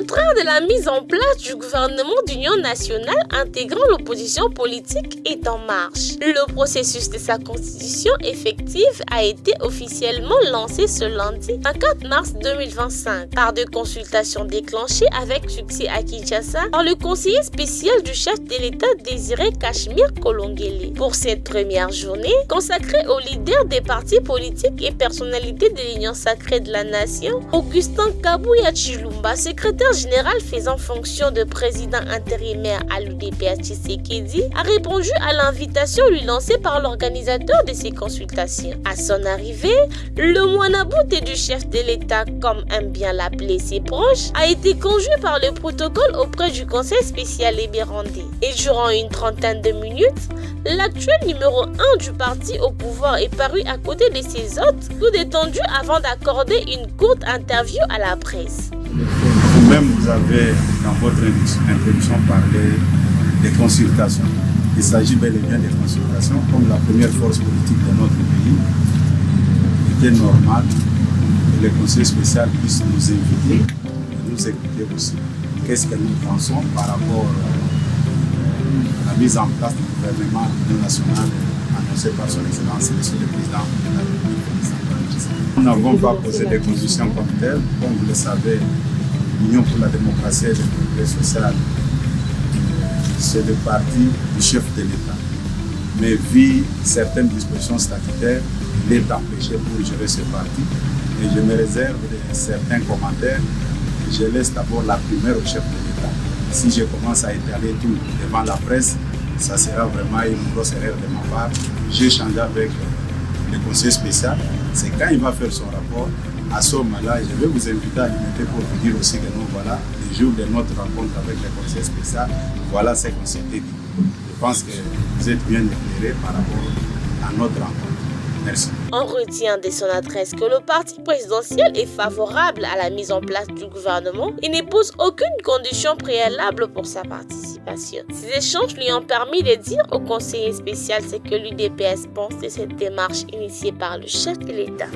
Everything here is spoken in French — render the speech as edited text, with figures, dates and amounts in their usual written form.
Le train de la mise en place du gouvernement d'union nationale intégrant l'opposition politique est en marche. Le processus de sa constitution effective a été officiellement lancé ce lundi, 24 mars 2025, par des consultations déclenchées avec succès à Kinshasa par le conseiller spécial du chef de l'État Désiré Cachemire Kolongele. Pour cette première journée, consacrée aux leaders des partis politiques et personnalités de l'Union sacrée de la nation, Augustin Kabouya Chilumba, secrétaire général faisant fonction de président intérimaire à l'UDPS Tshisekedi, a répondu à l'invitation lui lancée par l'organisateur de ces consultations. À son arrivée, le moine-à-boute du chef de l'État, comme aime bien l'appeler ses proches, a été conduit par le protocole auprès du conseil spécial libérandais. Et durant une trentaine de minutes, l'actuel numéro 1 du parti au pouvoir est paru à côté de ses hôtes, tout détendu avant d'accorder une courte interview à la presse. Vous-même, vous avez dans votre introduction parlé des consultations. Il s'agit bel et bien des consultations. Comme la première force politique de notre pays, il était normal que le conseil spécial puisse nous inviter et nous écouter aussi. Qu'est-ce que nous pensons par rapport à la mise en place du gouvernement national annoncé par son Excellence, Monsieur le Président de la République. Nous n'avons pas posé des conditions comme telles. Comme vous le savez, l'Union pour la démocratie et le progrès social, c'est le parti du chef de l'État. Mais vu certaines dispositions statutaires, il est empêché pour gérer ce parti. Et je me réserve de certains commentaires. Je laisse d'abord la primeur au chef de l'État. Si je commence à étaler tout devant la presse, ça sera vraiment une grosse erreur de ma part. J'ai échangé avec le conseil spécial. C'est quand il va faire son rapport. À ce moment-là, je vais vous inviter à l'unité pour vous dire aussi que nous, voilà, le jour de notre rencontre avec le conseil spécial, voilà ce qu'on s'était dit. Je pense que vous êtes bien éclairés par rapport à notre rencontre. Merci. On retient de son adresse que le parti présidentiel est favorable à la mise en place du gouvernement et ne pose aucune condition préalable pour sa participation. Ces échanges lui ont permis de dire au conseiller spécial ce que l'UDPS pense de cette démarche initiée par le chef de l'État.